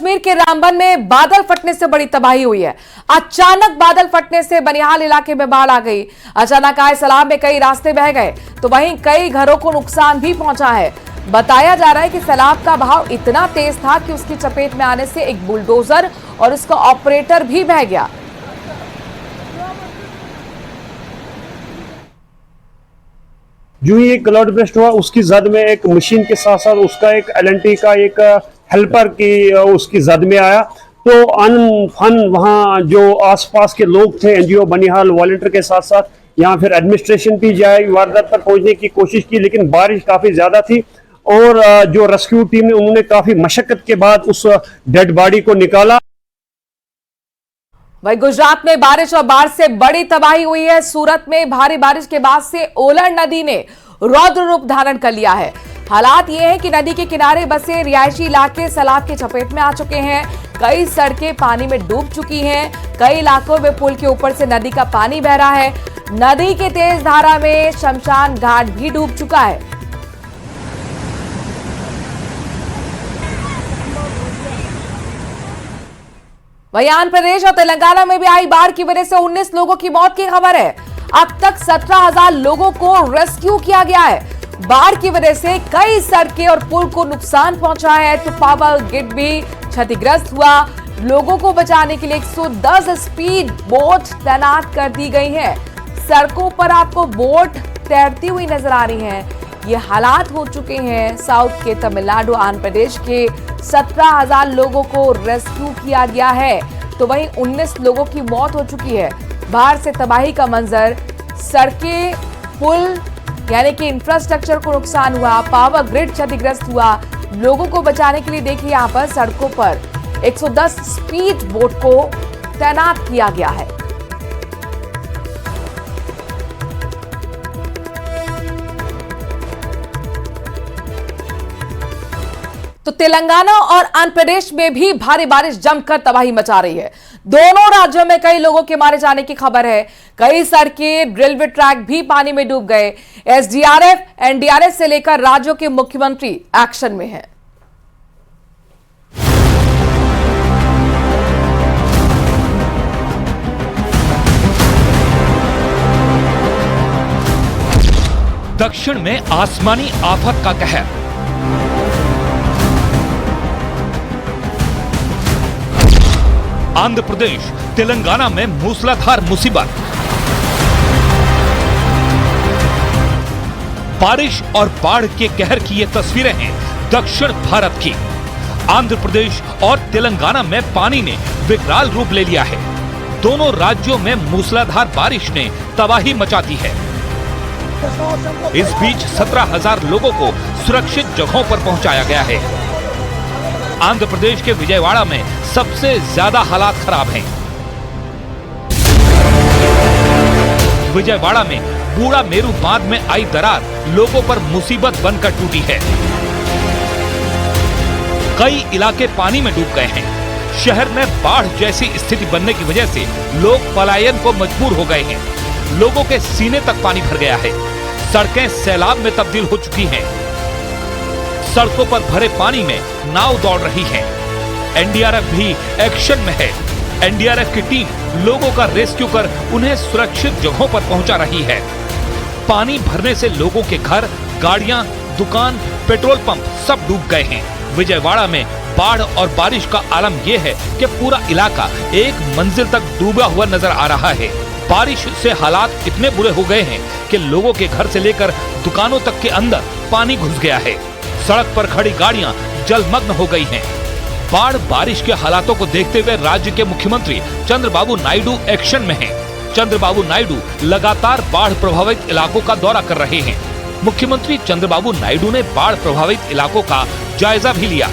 कश्मीर के रामबन में बादल फटने से बड़ी तबाही हुई है। अचानक बादल फटने से बनिहाल इलाके में बाढ़ आ गई। अचानक आए सैलाब में कई रास्ते बह गए, तो वहीं कई घरों को नुकसान भी पहुंचा है। बताया जा रहा है कि सैलाब का बहाव इतना तेज था कि उसकी चपेट में आने से एक बुलडोजर और उसका ऑपरेटर भी बह गया। जो ही एक क्लाउड ब्रेस्ट हुआ, उसकी जद में एक मशीन के साथ साथ उसका एक एलएनटी का एक हेल्पर की उसकी जद में आया। तो अनफन वहाँ जो आसपास के लोग थे, एनजीओ बनिहाल वॉलंटियर के साथ साथ यहाँ फिर एडमिनिस्ट्रेशन भी जाए, वारदात पर पहुंचने की कोशिश की, लेकिन बारिश काफी ज्यादा थी और जो रेस्क्यू टीम ने उन्होंने काफी मशक्कत के बाद उस डेड बॉडी को निकाला। वहीं गुजरात में बारिश और बाढ़ से बड़ी तबाही हुई है। सूरत में भारी बारिश के बाद से ओलर नदी ने रौद्र रूप धारण कर लिया है। हालात ये है कि नदी के किनारे बसे रिहायशी इलाके सैलाब की चपेट में आ चुके हैं। कई सड़कें पानी में डूब चुकी हैं। कई इलाकों में पुल के ऊपर से नदी का पानी बह रहा है। नदी के तेज धारा में शमशान घाट भी डूब चुका है। वहीं आंध्र प्रदेश और तेलंगाना में भी आई बाढ़ की वजह से 19 लोगों की मौत की खबर है। अब तक 17,000 लोगों को रेस्क्यू किया गया है। बाढ़ की वजह से कई सड़कें और पुल को नुकसान पहुंचा है, तो पावर ग्रिड भी क्षतिग्रस्त हुआ। लोगों को बचाने के लिए 110 स्पीड बोट तैनात कर दी गई है। सड़कों पर आपको बोट तैरती हुई नजर आ रही है। ये हालात हो चुके हैं। साउथ के तमिलनाडु, आंध्र प्रदेश के 17,000 लोगों को रेस्क्यू किया गया है, तो वहीं 19 लोगों की मौत हो चुकी है। बाढ़ से तबाही का मंजर, सड़कें, पुल यानी कि इंफ्रास्ट्रक्चर को नुकसान हुआ, पावर ग्रिड क्षतिग्रस्त हुआ। लोगों को बचाने के लिए देखिए यहाँ पर सड़कों पर 110 स्पीड बोट को तैनात किया गया है। तो तेलंगाना और आंध्र प्रदेश में भी भारी बारिश जमकर तबाही मचा रही है। दोनों राज्यों में कई लोगों के मारे जाने की खबर है। कई सड़कें, रेलवे ट्रैक भी पानी में डूब गए। एसडीआरएफ, एनडीआरएफ से लेकर राज्यों के मुख्यमंत्री एक्शन में हैं। दक्षिण में आसमानी आफत का कहर। आंध्र प्रदेश, तेलंगाना में मूसलाधार मुसीबत। बारिश और बाढ़ के कहर की ये तस्वीरें हैं दक्षिण भारत की। आंध्र प्रदेश और तेलंगाना में पानी ने विकराल रूप ले लिया है। दोनों राज्यों में मूसलाधार बारिश ने तबाही मचा दी है। इस बीच 17,000 लोगों को सुरक्षित जगहों पर पहुंचाया गया है। आंध्र प्रदेश के विजयवाड़ा में सबसे ज्यादा हालात खराब हैं। विजयवाड़ा में बूढ़ा मेरू बांध में आई दरार लोगों पर मुसीबत बनकर टूटी है। कई इलाके पानी में डूब गए हैं। शहर में बाढ़ जैसी स्थिति बनने की वजह से लोग पलायन को मजबूर हो गए हैं। लोगों के सीने तक पानी भर गया है। सड़कें सैलाब में तब्दील हो चुकी हैं। सड़कों पर भरे पानी में नाव दौड़ रही है। एनडीआरएफ भी एक्शन में है। एनडीआरएफ की टीम लोगों का रेस्क्यू कर उन्हें सुरक्षित जगहों पर पहुंचा रही है। पानी भरने से लोगों के घर, गाड़ियां, दुकान, पेट्रोल पंप सब डूब गए हैं। विजयवाड़ा में बाढ़ और बारिश का आलम यह है कि पूरा इलाका एक मंजिल तक डूबा हुआ नजर आ रहा है। बारिश से हालात इतने बुरे हो गए हैं कि लोगों के घर से लेकर दुकानों तक के अंदर पानी घुस गया है। सड़क पर खड़ी गाड़ियां जलमग्न हो गई हैं। बाढ़ बारिश के हालातों को देखते हुए राज्य के मुख्यमंत्री चंद्रबाबू नायडू एक्शन में हैं। चंद्रबाबू नायडू लगातार बाढ़ प्रभावित इलाकों का दौरा कर रहे हैं। मुख्यमंत्री चंद्रबाबू नायडू ने बाढ़ प्रभावित इलाकों का जायजा भी लिया।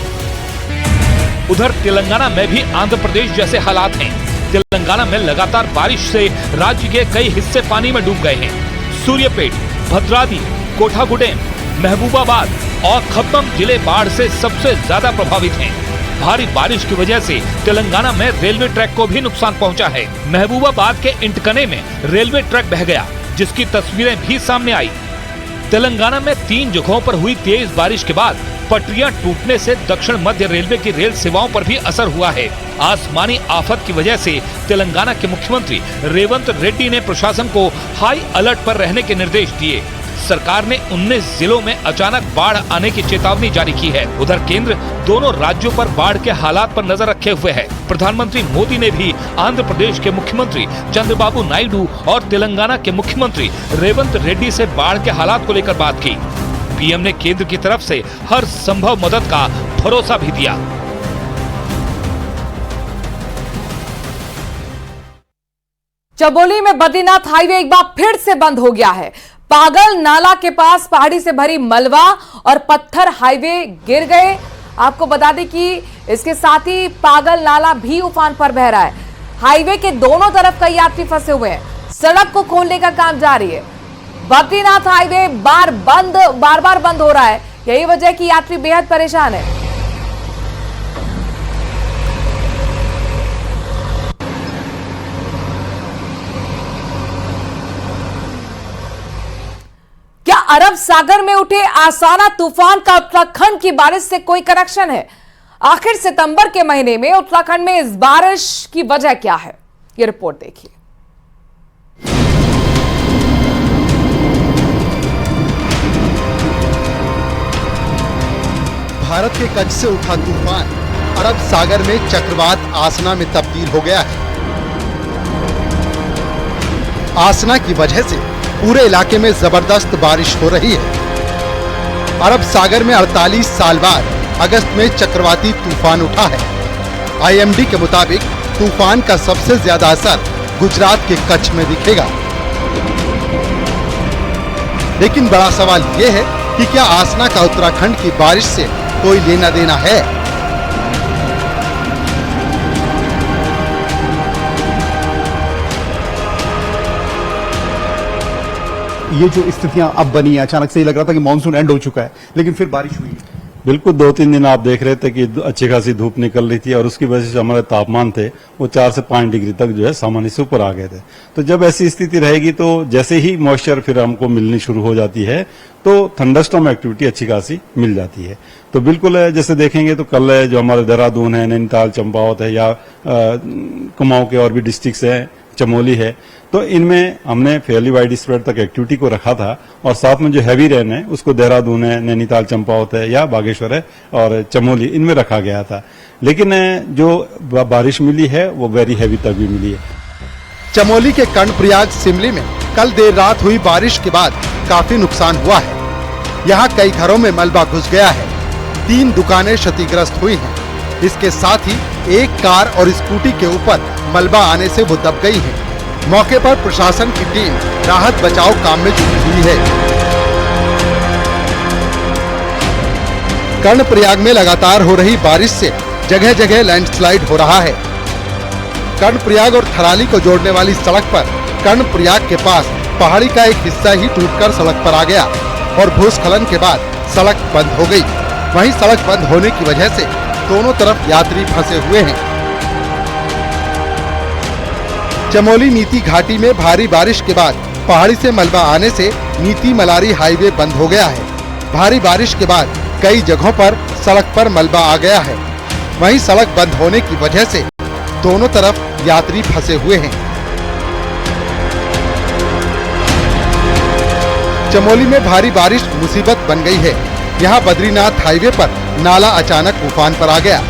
उधर तेलंगाना में भी आंध्र प्रदेश जैसे हालात हैं। तेलंगाना में लगातार बारिश से राज्य के कई हिस्से पानी में डूब गए हैं। सूर्यापेट, भद्राद्री, कोठागुडेम, महबूबाबाद और खम्मम जिले बाढ़ से सबसे ज्यादा प्रभावित हैं। भारी बारिश की वजह से तेलंगाना में रेलवे ट्रैक को भी नुकसान पहुंचा है। महबूबाबाद के इंटकने में रेलवे ट्रैक बह गया, जिसकी तस्वीरें भी सामने आई। तेलंगाना में 3 जगहों पर हुई तेज बारिश के बाद पटरियां टूटने से दक्षिण मध्य रेलवे की रेल सेवाओं पर भी असर हुआ है। आसमानी आफत की वजह से तेलंगाना के मुख्यमंत्री रेवंत रेड्डी ने प्रशासन को हाई अलर्ट पर रहने के निर्देश दिए। सरकार ने 19 जिलों में अचानक बाढ़ आने की चेतावनी जारी की है। उधर केंद्र दोनों राज्यों पर बाढ़ के हालात पर नजर रखे हुए है। प्रधानमंत्री मोदी ने भी आंध्र प्रदेश के मुख्यमंत्री चंद्रबाबू नायडू और तेलंगाना के मुख्यमंत्री रेवंत रेड्डी से बाढ़ के हालात को लेकर बात की। पीएम ने केंद्र की तरफ से हर संभव मदद का भरोसा भी दिया। चमोली में बद्रीनाथ हाईवे एक बार फिर से बंद हो गया है। पागल नाला के पास पहाड़ी से भरी मलबा और पत्थर हाईवे गिर गए। आपको बता दें कि इसके साथ ही पागल नाला भी उफान पर बह रहा है। हाईवे के दोनों तरफ कई यात्री फंसे हुए हैं। सड़क को खोलने का काम जारी है। बद्रीनाथ हाईवे बार बार बंद हो रहा है। यही वजह है कि यात्री बेहद परेशान है। क्या अरब सागर में उठे आसाना तूफान का उत्तराखंड की बारिश से कोई कनेक्शन है? आखिर सितंबर के महीने में उत्तराखंड में इस बारिश की वजह क्या है? ये रिपोर्ट देखिए। भारत के कच्छ से उठा तूफान अरब सागर में चक्रवात आसना में तब्दील हो गया है। आसना की वजह से पूरे इलाके में जबरदस्त बारिश हो रही है। अरब सागर में 48 साल बाद अगस्त में चक्रवाती तूफान उठा है। आईएमडी के मुताबिक तूफान का सबसे ज्यादा असर गुजरात के कच्छ में दिखेगा। लेकिन बड़ा सवाल ये है कि क्या आसना का उत्तराखंड की बारिश से कोई लेना देना है? ये जो स्थितियां अब बनी है, अचानक से ही लग रहा था कि मानसून एंड हो चुका है, लेकिन फिर बारिश हुई। बिल्कुल 2-3 दिन आप देख रहे थे कि अच्छी खासी धूप निकल रही थी और उसकी वजह से हमारे तापमान थे वो 4 से 5 डिग्री तक जो है सामान्य से ऊपर आ गए थे। तो जब ऐसी स्थिति रहेगी तो जैसे ही मॉइस्चर फिर हमको मिलनी शुरू हो जाती है तो थंडरस्टॉर्म एक्टिविटी अच्छी खासी मिल जाती है। तो बिल्कुल जैसे देखेंगे तो कल जो हमारे देहरादून है, नैनीताल, चंपावत है या कुमाऊं के और भी डिस्ट्रिक्ट है, चमोली है, तो इनमें हमने फेयरली वाइड स्प्रेड तक एक्टिविटी को रखा था और साथ में जो हैवी रेन है उसको देहरादून है, नैनीताल, चंपावत है या बागेश्वर है और चमोली इनमें रखा गया था। लेकिन जो बारिश मिली है वो वेरी हैवी तक भी मिली है। चमोली के कर्णप्रयाग सिमली में कल देर रात हुई बारिश के बाद काफी नुकसान हुआ है। यहाँ कई घरों में मलबा घुस गया है। 3 दुकानें क्षतिग्रस्त हुई हैं। इसके साथ ही एक कार और स्कूटी के ऊपर मलबा आने से वो दब गई है। मौके पर प्रशासन की टीम राहत बचाव काम में जुटी हुई है। कर्णप्रयाग में लगातार हो रही बारिश से जगह जगह लैंडस्लाइड हो रहा है। कर्णप्रयाग और थराली को जोड़ने वाली सड़क पर कर्णप्रयाग के पास पहाड़ी का एक हिस्सा ही टूटकर सड़क पर आ गया और भूस्खलन के बाद सड़क बंद हो गई। वहीं सड़क बंद होने की वजह से दोनों तरफ यात्री फंसे हुए हैं। चमोली नीति घाटी में भारी बारिश के बाद पहाड़ी से मलबा आने से नीति मलारी हाईवे बंद हो गया है। भारी बारिश के बाद कई जगहों पर सड़क पर मलबा आ गया है। वहीं सड़क बंद होने की वजह से दोनों तरफ यात्री फंसे हुए हैं। चमोली में भारी बारिश मुसीबत बन गई है। यहाँ बद्रीनाथ हाईवे पर नाला अचानक उफान पर आ गया।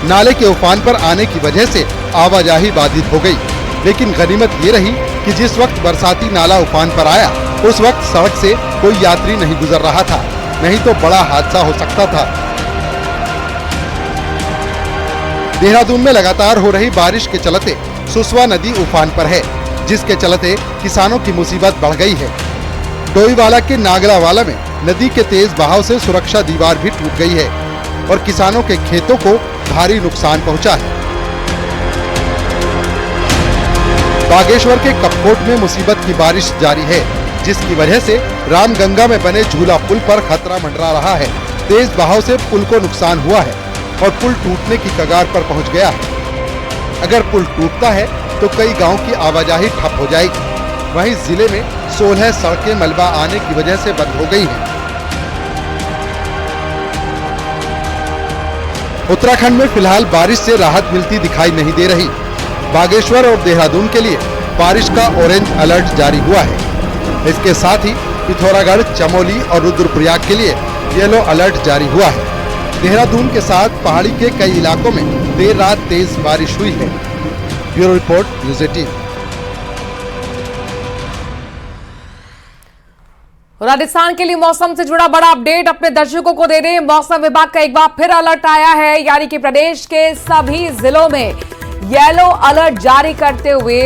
नाले के उफान पर आने की वजह से आवाजाही बाधित हो गई। लेकिन गनीमत ये रही कि जिस वक्त बरसाती नाला उफान पर आया उस वक्त सड़क से कोई यात्री नहीं गुजर रहा था, नहीं तो बड़ा हादसा हो सकता था। देहरादून में लगातार हो रही बारिश के चलते सुसवा नदी उफान पर है, जिसके चलते किसानों की मुसीबत बढ़ गई है। डोईवाला के नागलावाला में नदी के तेज बहाव से सुरक्षा दीवार भी टूट गई है और किसानों के खेतों को भारी नुकसान पहुंचा है। बागेश्वर के कपकोट में मुसीबत की बारिश जारी है, जिसकी वजह से रामगंगा में बने झूला पुल पर खतरा मंडरा रहा है। तेज बहाव से पुल को नुकसान हुआ है और पुल टूटने की कगार पर पहुंच गया है। अगर पुल टूटता है तो कई गांव की आवाजाही ठप हो जाएगी। वहीं जिले में 16 सड़कें मलबा आने की वजह से बंद हो गई हैं। उत्तराखंड में फिलहाल बारिश से राहत मिलती दिखाई नहीं दे रही। बागेश्वर और देहरादून के लिए बारिश का ऑरेंज अलर्ट जारी हुआ है। इसके साथ ही पिथौरागढ़, चमोली और रुद्रप्रयाग के लिए येलो अलर्ट जारी हुआ है। देहरादून के साथ पहाड़ी के कई इलाकों में देर रात तेज बारिश हुई है। Bureau report, news 18। राजस्थान के लिए मौसम से जुड़ा बड़ा अपडेट अपने दर्शकों को दे रहे हैं। मौसम विभाग का एक बार फिर अलर्ट आया है, यानी कि प्रदेश के सभी जिलों में येलो अलर्ट जारी करते हुए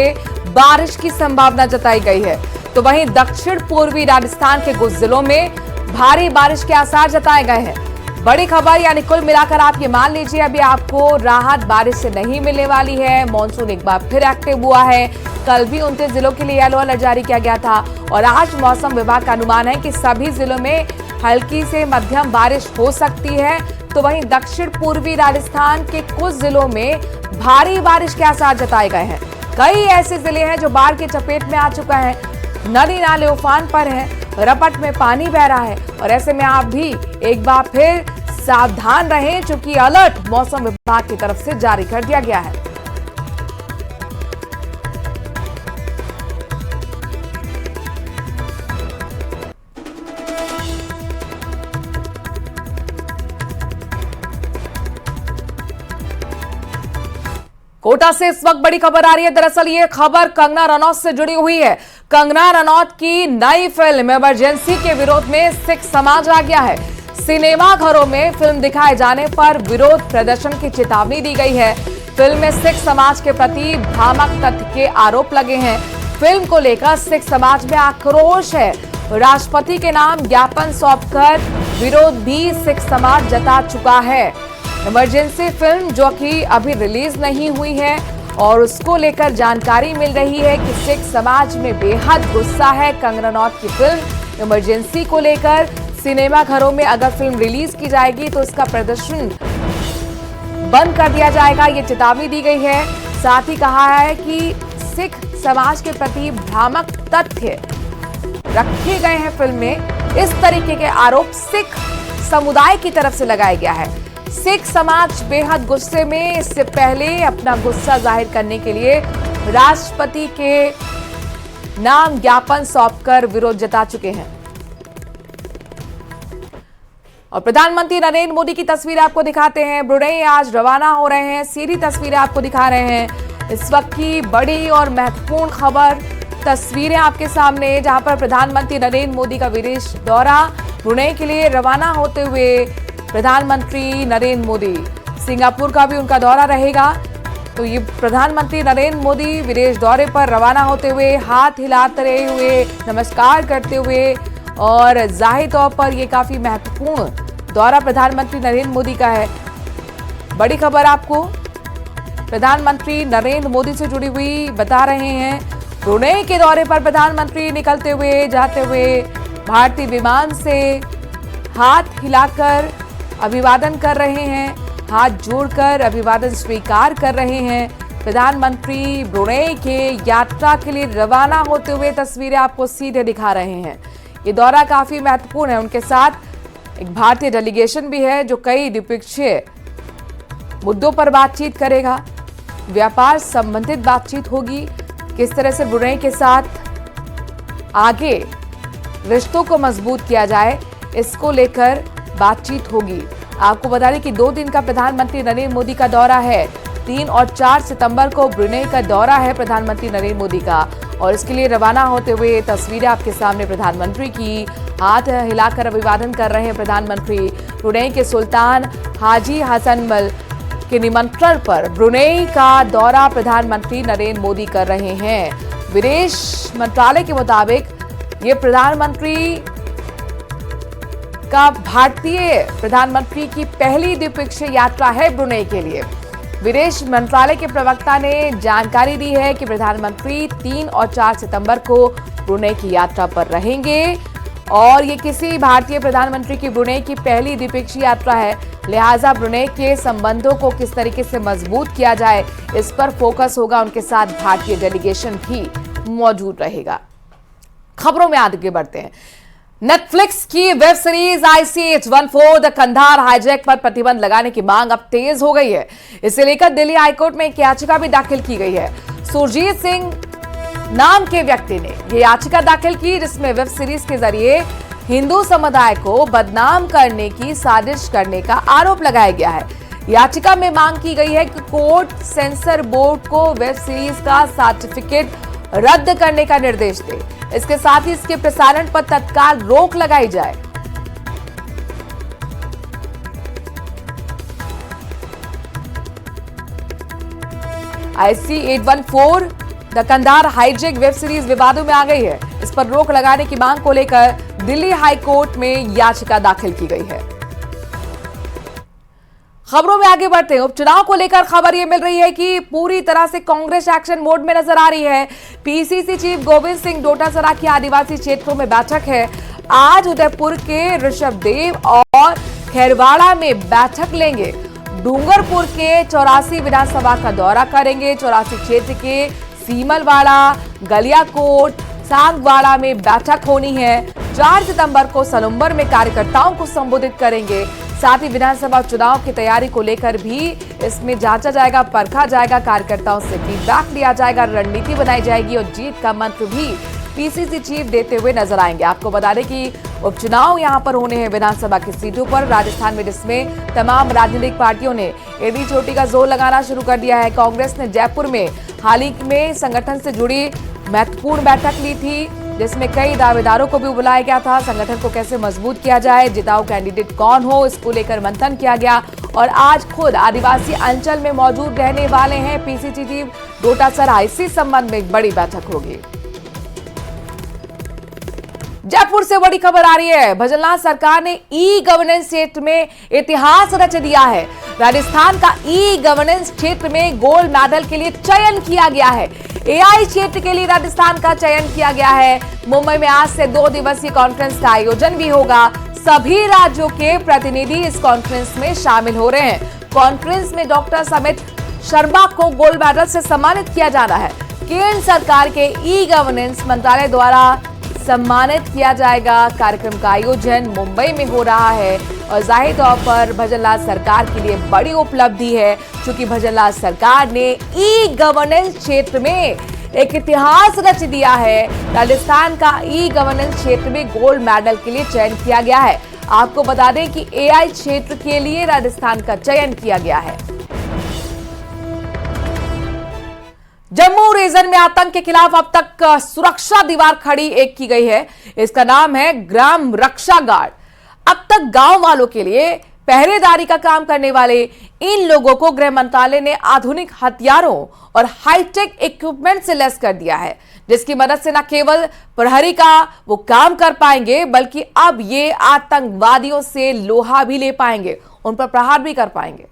बारिश की संभावना जताई गई है। तो वहीं दक्षिण पूर्वी राजस्थान के कुछ जिलों में भारी बारिश के आसार जताए गए हैं। बड़ी खबर, यानी कुल मिलाकर आप ये मान लीजिए अभी आपको राहत बारिश से नहीं मिलने वाली है। मॉनसून एक बार फिर एक्टिव हुआ है। कल भी 29 जिलों के लिए येलो अलर्ट जारी किया गया था और आज मौसम विभाग का अनुमान है कि सभी जिलों में हल्की से मध्यम बारिश हो सकती है। तो वहीं दक्षिण पूर्वी राजस्थान के कुछ जिलों में भारी बारिश के आसार जताए गए हैं। कई ऐसे जिले हैं जो बाढ़ की चपेट में आ चुका है, नदी नाले उफान पर हैं, रपट में पानी बह रहा है और ऐसे में आप भी एक बार फिर सावधान रहें, क्योंकि अलर्ट मौसम विभाग की तरफ से जारी कर दिया गया है। कोटा से इस वक्त बड़ी खबर आ रही है। दरअसल ये खबर कंगना रनौत से जुड़ी हुई है। कंगना रनौत की नई फिल्म इमरजेंसी के विरोध में सिख समाज आ गया है। सिनेमा घरों में फिल्म दिखाए जाने पर विरोध प्रदर्शन की चेतावनी दी गई है। फिल्म में सिख समाज के प्रति भ्रामक तथ्य के आरोप लगे हैं। फिल्म को लेकर सिख समाज में आक्रोश है। राष्ट्रपति के नाम ज्ञापन सौंपकर विरोध भी सिख समाज जता चुका है। इमरजेंसी फिल्म जो कि अभी रिलीज नहीं हुई है और उसको लेकर जानकारी मिल रही है कि सिख समाज में बेहद गुस्सा है। कंगना रनौत की फिल्म इमरजेंसी को लेकर सिनेमा घरों में अगर फिल्म रिलीज की जाएगी तो इसका प्रदर्शन बंद कर दिया जाएगा, ये चेतावनी दी गई है। साथ ही कहा है कि सिख समाज के प्रति भ्रामक तथ्य रखे गए हैं फिल्म में। इस तरीके के आरोप सिख समुदाय की तरफ से लगाया गया है। सिख समाज बेहद गुस्से में इससे पहले अपना गुस्सा जाहिर करने के लिए राष्ट्रपति के नाम ज्ञापन सौंपकर विरोध जता चुके हैं। और प्रधानमंत्री नरेंद्र मोदी की तस्वीर आपको दिखाते हैं। ब्रुनेई आज रवाना हो रहे हैं, सीधी तस्वीरें आपको दिखा रहे हैं। इस वक्त की बड़ी और महत्वपूर्ण खबर, तस्वीरें आपके सामने, जहां पर प्रधानमंत्री नरेंद्र मोदी का विदेश दौरा। ब्रुनेई के लिए रवाना होते हुए प्रधानमंत्री नरेंद्र मोदी, सिंगापुर का भी उनका दौरा रहेगा। तो ये प्रधानमंत्री नरेंद्र मोदी विदेश दौरे पर रवाना होते हुए हाथ हिलाते हुए, नमस्कार करते हुए, और जाहिर तौर पर ये काफी महत्वपूर्ण दौरा प्रधानमंत्री नरेंद्र मोदी का है। बड़ी खबर आपको प्रधानमंत्री नरेंद्र मोदी से जुड़ी हुई बता रहे हैं। ब्रुनेई के दौरे पर प्रधानमंत्री निकलते हुए, जाते हुए भारतीय विमान से हाथ हिलाकर अभिवादन कर रहे हैं, हाथ जोड़कर अभिवादन स्वीकार कर रहे हैं। प्रधानमंत्री ब्रुनेई के यात्रा के लिए रवाना होते हुए तस्वीरें आपको सीधे दिखा रहे हैं। ये दौरा काफी महत्वपूर्ण है। उनके साथ एक भारतीय डेलीगेशन भी है जो कई द्विपक्षीय मुद्दों पर बातचीत करेगा। व्यापार संबंधित बातचीत होगी, किस तरह से ब्रुनेई के साथ आगे रिश्तों को मजबूत किया जाए, इसको लेकर बातचीत होगी। आपको बता दें कि 2 दिन का प्रधानमंत्री नरेंद्र मोदी का दौरा है। 3 और 4 सितंबर को ब्रुनेई का दौरा है प्रधानमंत्री नरेंद्र मोदी का, और इसके लिए रवाना होते हुए तस्वीरें आपके सामने प्रधानमंत्री की, हाथ हिलाकर अभिवादन कर रहे हैं प्रधानमंत्री। ब्रुनेई के सुल्तान हाजी हसन मल के निमंत्रण पर ब्रुनेई का दौरा प्रधानमंत्री नरेंद्र मोदी कर रहे हैं। विदेश मंत्रालय के मुताबिक ये प्रधानमंत्री का भारतीय प्रधानमंत्री की पहली द्विपक्षीय यात्रा है ब्रुनेई के लिए। विदेश मंत्रालय के प्रवक्ता ने जानकारी दी है कि प्रधानमंत्री 3 और 4 सितंबर को ब्रुनेई की यात्रा पर रहेंगे और ये किसी भारतीय प्रधानमंत्री की ब्रुनेई की पहली द्विपक्षीय यात्रा है। लिहाजा ब्रुनेई के संबंधों को किस तरीके से मजबूत किया जाए, इस पर फोकस होगा। उनके साथ भारतीय डेलीगेशन भी मौजूद रहेगा। खबरों में आगे बढ़ते हैं। नेटफ्लिक्स की web series ICH-14 the Kandahar hijack पर प्रतिबंध लगाने की मांग अब तेज हो गई है। इसे लेकर दिल्ली हाईकोर्ट में एक याचिका भी दाखिल की गई है। सुरजीत सिंह नाम के व्यक्ति ने यह याचिका दाखिल की, जिसमें वेब सीरीज के जरिए हिंदू समुदाय को बदनाम करने की साजिश करने का आरोप लगाया गया है। याचिका में मांग की गई है कि कोर्ट सेंसर बोर्ड को वेब सीरीज का सर्टिफिकेट रद्द करने का निर्देश दे। इसके साथ ही इसके प्रसारण पर तत्काल रोक लगाई जाए। ICH-14 the Kandahar hijack web series विवादों में आ गई है। इस पर रोक लगाने की मांग को लेकर दिल्ली हाई कोर्ट में याचिका दाखिल की गई है। खबरों में आगे बढ़ते हैं। उपचुनाव को लेकर खबर यह मिल रही है कि पूरी तरह से कांग्रेस एक्शन मोड में नजर आ रही है। पीसीसी चीफ गोविंद सिंह डोटासरा की आदिवासी क्षेत्रों में बैठक है। आज उदयपुर के ऋषभदेव और खैरवाड़ा में बैठक लेंगे। डूंगरपुर के 84 विधानसभा का दौरा करेंगे। 84 क्षेत्र के सीमलवाड़ा, गलियाकोट, सांगवाड़ा में बैठक होनी है। 4 सितंबर को सलुम्बर में कार्यकर्ताओं को संबोधित करेंगे। साथ ही विधानसभा चुनाव की तैयारी को लेकर भी इसमें जांचा जाएगा, परखा जाएगा, कार्यकर्ताओं से फीडबैक लिया जाएगा, रणनीति बनाई जाएगी और जीत का मंत्र भी पीसीसी चीफ देते हुए नजर आएंगे। आपको बता दें कि उपचुनाव यहां पर होने हैं विधानसभा की सीटों पर राजस्थान में, जिसमें तमाम राजनीतिक पार्टियों ने एड़ी चोटी का जोर लगाना शुरू कर दिया है। कांग्रेस ने जयपुर में हाल ही में संगठन से जुड़ी महत्वपूर्ण बैठक ली थी, जिसमें कई दावेदारों को भी बुलाया गया था। संगठन को कैसे मजबूत किया जाए, जिताऊ कैंडिडेट कौन हो, इसको लेकर मंथन किया गया। और आज खुद आदिवासी अंचल में मौजूद रहने वाले हैं पीसीसी चीफ डोटासरा। इसी संबंध में एक बड़ी बैठक होगी। जयपुर से बड़ी खबर आ रही है। भजनलाल सरकार ने ई गवर्नेंस क्षेत्र में इतिहास रच दिया है। राजस्थान का ई गवर्नेंस क्षेत्र में गोल्ड मेडल के लिए चयन किया गया है। एआई क्षेत्र के लिए राजस्थान का चयन किया गया है। मुंबई में आज से 2 दिवसीय कॉन्फ्रेंस का आयोजन भी होगा। सभी राज्यों के प्रतिनिधि इस कॉन्फ्रेंस में शामिल हो रहे हैं। कॉन्फ्रेंस में डॉक्टर समित शर्मा को गोल्ड मेडल से सम्मानित किया जाना है। केंद्र सरकार के ई गवर्नेंस मंत्रालय द्वारा सम्मानित किया जाएगा। कार्यक्रम का आयोजन मुंबई में हो रहा है और जाहिर तौर पर भजनलाल सरकार के लिए बड़ी उपलब्धि है, क्योंकि भजनलाल सरकार ने ई गवर्नेंस क्षेत्र में एक इतिहास रच दिया है। राजस्थान का ई गवर्नेंस क्षेत्र में गोल्ड मेडल के लिए चयन किया गया है। आपको बता दें कि एआई क्षेत्र के लिए राजस्थान का चयन किया गया है। जम्मू रीजन में आतंक के खिलाफ अब तक सुरक्षा दीवार खड़ी एक की गई है। इसका नाम है ग्राम रक्षा गार्ड। अब तक गांव वालों के लिए पहरेदारी का काम करने वाले इन लोगों को गृह मंत्रालय ने आधुनिक हथियारों और हाईटेक इक्विपमेंट से लैस कर दिया है, जिसकी मदद से न केवल प्रहरी का वो काम कर पाएंगे, बल्कि अब ये आतंकवादियों से लोहा भी ले पाएंगे, उन पर प्रहार भी कर पाएंगे।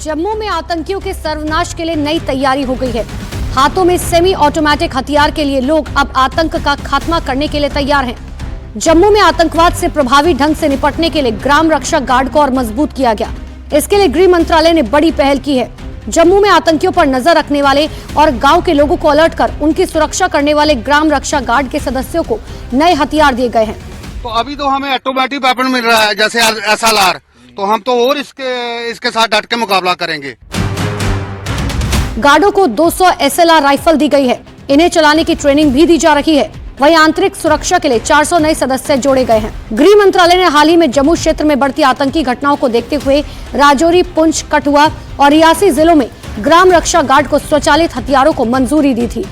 जम्मू में आतंकियों के सर्वनाश के लिए नई तैयारी हो गई है। हाथों में सेमी ऑटोमेटिक हथियार के लिए लोग अब आतंक का खात्मा करने के लिए तैयार हैं। जम्मू में आतंकवाद से प्रभावी ढंग से निपटने के लिए ग्राम रक्षा गार्ड को और मजबूत किया गया। इसके लिए गृह मंत्रालय ने बड़ी पहल की है। जम्मू में आतंकियों पर नजर रखने वाले और गाँव के लोगों को अलर्ट कर उनकी सुरक्षा करने वाले ग्राम रक्षा गार्ड के सदस्यों को नए हथियार दिए गए हैं। तो अभी तो हमें ऑटोमेटिक वेपन मिल रहा है, जैसे SLR, तो हम तो और इसके साथ डट के मुकाबला करेंगे। गार्डों को 200 SLR राइफल दी गई है। इन्हें चलाने की ट्रेनिंग भी दी जा रही है। वहीं आंतरिक सुरक्षा के लिए 400 नए सदस्य जोड़े गए हैं। गृह मंत्रालय ने हाल ही में जम्मू क्षेत्र में बढ़ती आतंकी घटनाओं को देखते हुए राजौरी, पुंछ, कठुआ और रियासी जिलों में ग्राम रक्षा गार्ड को स्वचालित हथियारों को मंजूरी दी थी।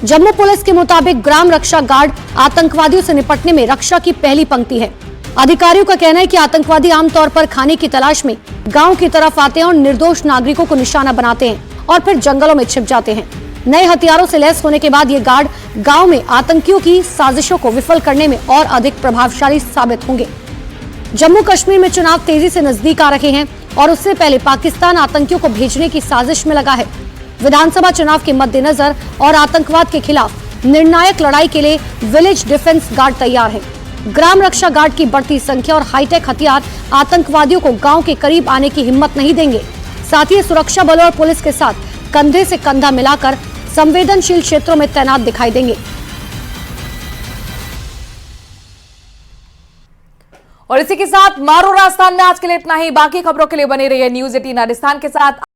जम्मू पुलिस के मुताबिक ग्राम रक्षा गार्ड आतंकवादियों से निपटने में रक्षा की पहली पंक्ति है। अधिकारियों का कहना है कि आतंकवादी आमतौर पर खाने की तलाश में गांव की तरफ आते हैं और निर्दोष नागरिकों को निशाना बनाते हैं और फिर जंगलों में छिप जाते हैं। नए हथियारों से लैस होने के बाद ये गार्ड गांव में आतंकियों की साजिशों को विफल करने में और अधिक प्रभावशाली साबित होंगे। जम्मू कश्मीर में चुनाव तेजी से नजदीक आ रहे हैं और उससे पहले पाकिस्तान आतंकियों को भेजने की साजिश में लगा है। विधानसभा चुनाव के मद्देनजर और आतंकवाद के खिलाफ निर्णायक लड़ाई के लिए विलेज डिफेंस गार्ड तैयार है। ग्राम रक्षा गार्ड की बढ़ती संख्या और हाईटेक हथियार आतंकवादियों को गांव के करीब आने की हिम्मत नहीं देंगे। साथ ही सुरक्षा बलों और पुलिस के साथ कंधे से कंधा मिलाकर संवेदनशील क्षेत्रों में तैनात दिखाई देंगे। और इसी के साथ मारो राजस्थान में आज के लिए इतना ही। बाकी खबरों के लिए बने रहिए न्यूज़ 18 राजस्थान के साथ।